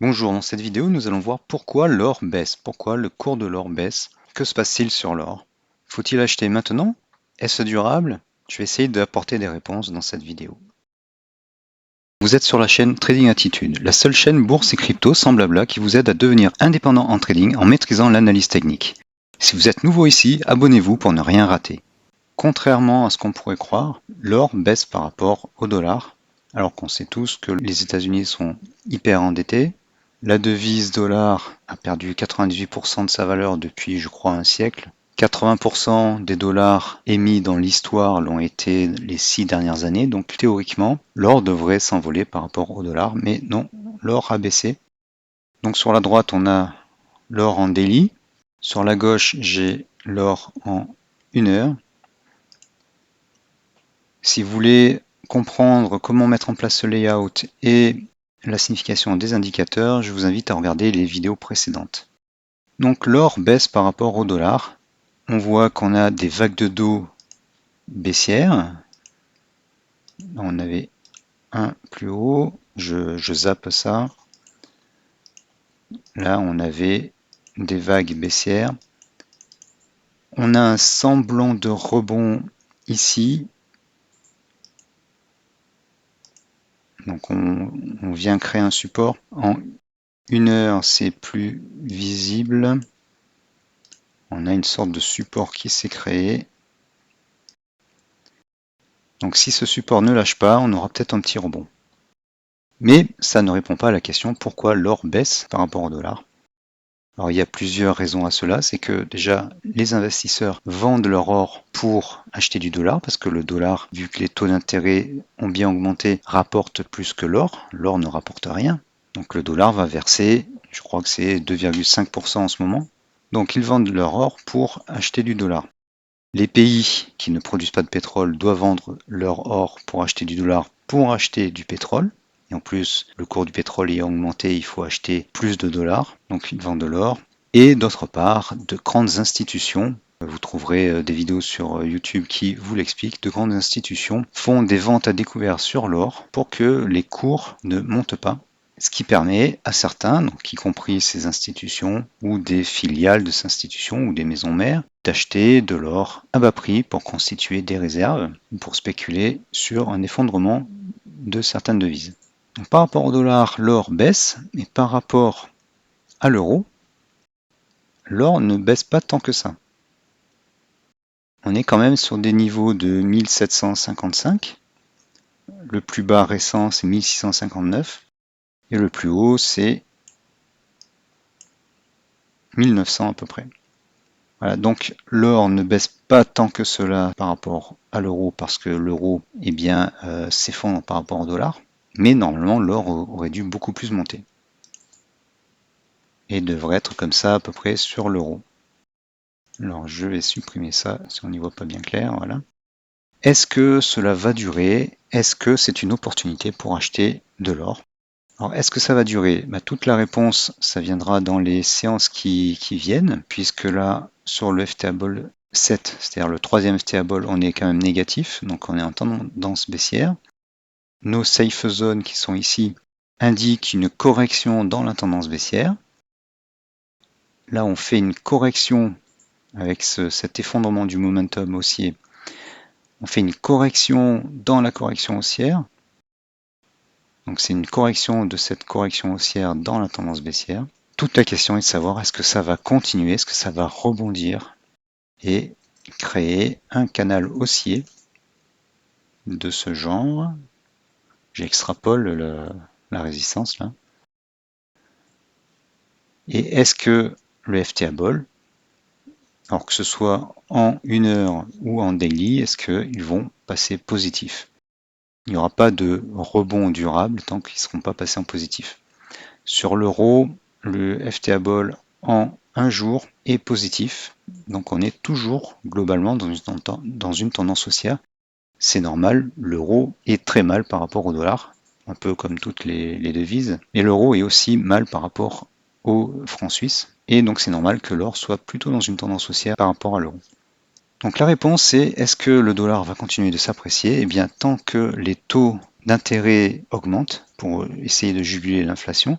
Bonjour, dans cette vidéo, nous allons voir pourquoi l'or baisse, pourquoi le cours de l'or baisse. Que se passe-t-il sur l'or? Faut-il acheter maintenant? Est-ce durable? Je vais essayer d'apporter des réponses dans cette vidéo. Vous êtes sur la chaîne Trading Attitude, la seule chaîne bourse et crypto sans blabla qui vous aide à devenir indépendant en trading en maîtrisant l'analyse technique. Si vous êtes nouveau ici, abonnez-vous pour ne rien rater. Contrairement à ce qu'on pourrait croire, l'or baisse par rapport au dollar, alors qu'on sait tous que les États-Unis sont hyper endettés. La devise dollar a perdu 98% de sa valeur depuis, je crois, un siècle. 80% des dollars émis dans l'histoire l'ont été les 6 dernières années, donc théoriquement, l'or devrait s'envoler par rapport au dollar, mais non, l'or a baissé. Donc sur la droite, on a l'or en daily. Sur la gauche, j'ai l'or en 1 heure. Si vous voulez comprendre comment mettre en place ce layout et la signification des indicateurs, je vous invite à regarder les vidéos précédentes. Donc l'or baisse par rapport au dollar. On voit qu'on a des vagues de dos baissières. On avait un plus haut, je zappe ça. Là, on avait des vagues baissières. On a un semblant de rebond ici. Donc on vient créer un support. En 1 heure, c'est plus visible. On a une sorte de support qui s'est créé. Donc si ce support ne lâche pas, on aura peut-être un petit rebond. Mais ça ne répond pas à la question pourquoi l'or baisse par rapport au dollar. Alors il y a plusieurs raisons à cela, c'est que déjà les investisseurs vendent leur or pour acheter du dollar, parce que le dollar, vu que les taux d'intérêt ont bien augmenté, rapporte plus que l'or. L'or ne rapporte rien. Donc le dollar va verser, je crois que c'est 2,5% en ce moment. Donc ils vendent leur or pour acheter du dollar. Les pays qui ne produisent pas de pétrole doivent vendre leur or pour acheter du dollar pour acheter du pétrole. Et en plus, le cours du pétrole ayant augmenté, il faut acheter plus de dollars, donc ils vendent de l'or. Et d'autre part, de grandes institutions, vous trouverez des vidéos sur YouTube qui vous l'expliquent, de grandes institutions font des ventes à découvert sur l'or pour que les cours ne montent pas. Ce qui permet à certains, donc y compris ces institutions ou des filiales de ces institutions ou des maisons mères, d'acheter de l'or à bas prix pour constituer des réserves ou pour spéculer sur un effondrement de certaines devises. Donc, par rapport au dollar, l'or baisse, mais par rapport à l'euro, l'or ne baisse pas tant que ça. On est quand même sur des niveaux de 1755. Le plus bas récent, c'est 1659. Et le plus haut, c'est 1900 à peu près. Voilà, donc l'or ne baisse pas tant que cela par rapport à l'euro, parce que l'euro s'effondre par rapport au dollar. Mais normalement, l'or aurait dû beaucoup plus monter. Et devrait être comme ça à peu près sur l'euro. Alors je vais supprimer ça si on n'y voit pas bien clair, voilà. Est-ce que cela va durer? Est-ce que c'est une opportunité pour acheter de l'or? Alors est-ce que ça va durer? Toute la réponse, ça viendra dans les séances qui viennent, puisque là, sur le FTable 7, c'est-à-dire le troisième FTable, on est quand même négatif, donc on est en tendance baissière. Nos safe zones qui sont ici indiquent une correction dans la tendance baissière. Là, on fait une correction avec cet effondrement du momentum haussier. On fait une correction dans la correction haussière. Donc c'est une correction de cette correction haussière dans la tendance baissière. Toute la question est de savoir est-ce que ça va continuer, est-ce que ça va rebondir et créer un canal haussier de ce genre. J'extrapole la résistance là. Et est-ce que le FTable, alors que ce soit en 1 heure ou en daily, est-ce qu'ils vont passer positif? Il n'y aura pas de rebond durable tant qu'ils ne seront pas passés en positif. Sur l'euro, le FTable en un jour est positif. Donc on est toujours globalement dans une tendance haussière. C'est normal, l'euro est très mal par rapport au dollar, un peu comme toutes les devises. Et l'euro est aussi mal par rapport au franc suisse. Et donc c'est normal que l'or soit plutôt dans une tendance haussière par rapport à l'euro. Donc la réponse c'est est-ce que le dollar va continuer de s'apprécier? Eh bien tant que les taux d'intérêt augmentent pour essayer de juguler l'inflation,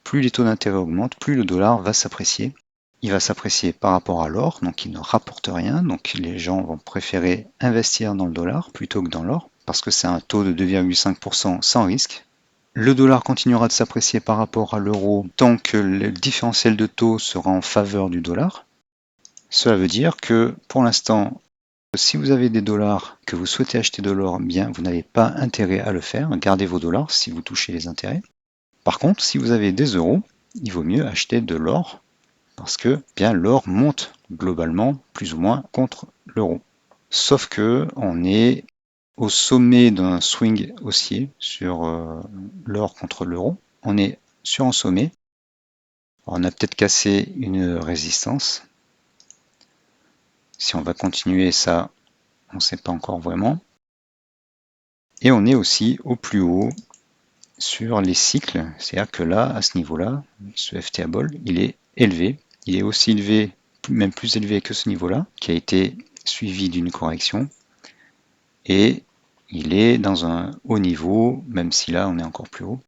plus les taux d'intérêt augmentent, plus le dollar va s'apprécier. Il va s'apprécier par rapport à l'or, donc il ne rapporte rien, donc les gens vont préférer investir dans le dollar plutôt que dans l'or, parce que c'est un taux de 2,5% sans risque. Le dollar continuera de s'apprécier par rapport à l'euro tant que le différentiel de taux sera en faveur du dollar. Cela veut dire que pour l'instant, si vous avez des dollars que vous souhaitez acheter de l'or, bien vous n'avez pas intérêt à le faire, gardez vos dollars si vous touchez les intérêts. Par contre, si vous avez des euros, il vaut mieux acheter de l'or parce que bien l'or monte globalement plus ou moins contre l'euro. Sauf que on est au sommet d'un swing haussier sur l'or contre l'euro. On est sur un sommet. On a peut-être cassé une résistance. Si on va continuer ça, on ne sait pas encore vraiment. Et on est aussi au plus haut sur les cycles. C'est-à-dire que là, à ce niveau-là, ce FTable, il est élevé. Il est aussi élevé, même plus élevé que ce niveau-là, qui a été suivi d'une correction. Et il est dans un haut niveau, même si là, on est encore plus haut.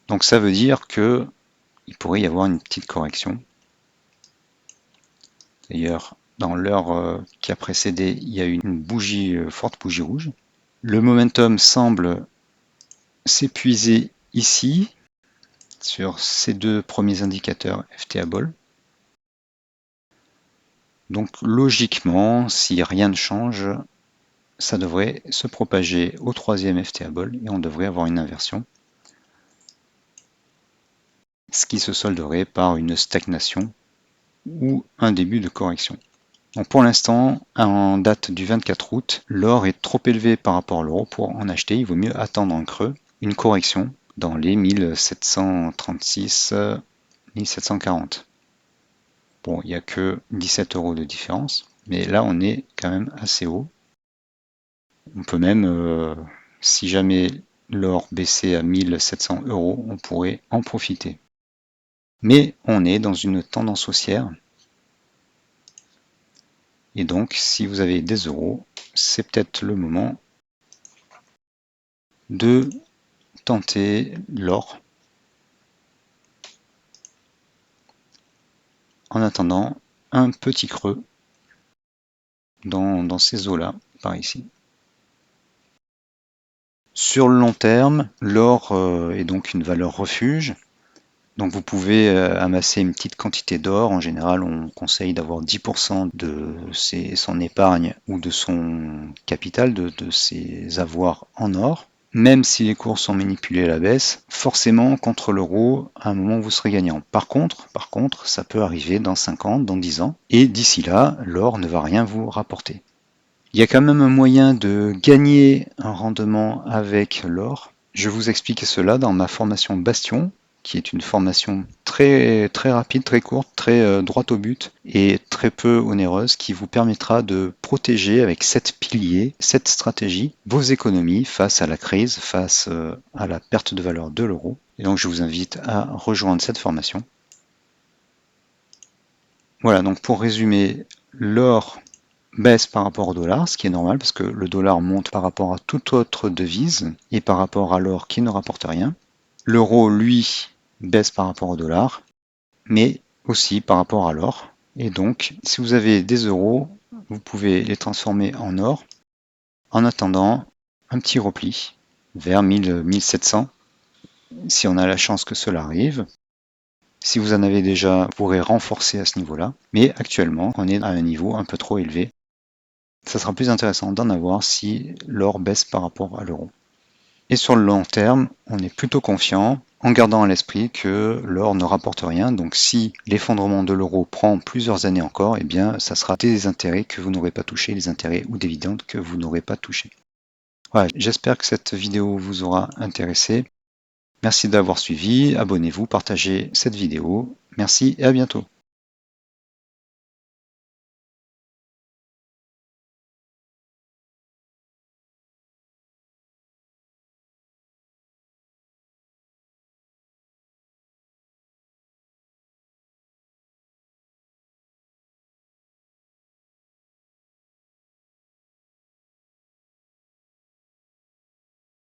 Donc ça veut dire que il pourrait y avoir une petite correction. D'ailleurs, dans l'heure qui a précédé, il y a eu une bougie, forte bougie rouge. Le momentum semble s'épuiser ici, sur ces deux premiers indicateurs FTable. Donc logiquement, si rien ne change, ça devrait se propager au troisième FTable et on devrait avoir une inversion. Ce qui se solderait par une stagnation ou un début de correction. Donc pour l'instant, en date du 24 août, l'or est trop élevé par rapport à l'euro pour en acheter. Il vaut mieux attendre un creux, une correction dans les 1736, 1740. Bon, il n'y a que 17 € de différence, mais là on est quand même assez haut. On peut même, si jamais l'or baissait à 1700 €, on pourrait en profiter. Mais on est dans une tendance haussière. Et donc, si vous avez des euros, c'est peut-être le moment de tenter l'or. En attendant un petit creux dans ces eaux-là, par ici. Sur le long terme, l'or est donc une valeur refuge. Donc vous pouvez amasser une petite quantité d'or. En général, on conseille d'avoir 10% de son épargne ou de son capital, de ses avoirs en or. Même si les cours sont manipulés à la baisse, forcément, contre l'euro, à un moment, vous serez gagnant. Par contre, ça peut arriver dans 5 ans, dans 10 ans. Et d'ici là, l'or ne va rien vous rapporter. Il y a quand même un moyen de gagner un rendement avec l'or. Je vous explique cela dans ma formation Bastion, qui est une formation très rapide, très courte, très droite au but et très peu onéreuse, qui vous permettra de protéger avec 7 piliers, 7 stratégies, vos économies face à la crise, face à la perte de valeur de l'euro. Et donc je vous invite à rejoindre cette formation. Voilà, donc pour résumer, l'or baisse par rapport au dollar, ce qui est normal parce que le dollar monte par rapport à toute autre devise et par rapport à l'or qui ne rapporte rien. L'euro, lui, baisse par rapport au dollar, mais aussi par rapport à l'or. Et donc, si vous avez des euros, vous pouvez les transformer en or en attendant un petit repli vers 1700, si on a la chance que cela arrive. Si vous en avez déjà, vous pourrez renforcer à ce niveau-là. Mais actuellement, on est à un niveau un peu trop élevé. Ça sera plus intéressant d'en avoir si l'or baisse par rapport à l'euro. Et sur le long terme, on est plutôt confiant en gardant à l'esprit que l'or ne rapporte rien. Donc si l'effondrement de l'euro prend plusieurs années encore, eh bien ça sera des intérêts que vous n'aurez pas touchés, les intérêts ou dividendes que vous n'aurez pas touchés. Voilà, j'espère que cette vidéo vous aura intéressé. Merci d'avoir suivi, abonnez-vous, partagez cette vidéo. Merci et à bientôt.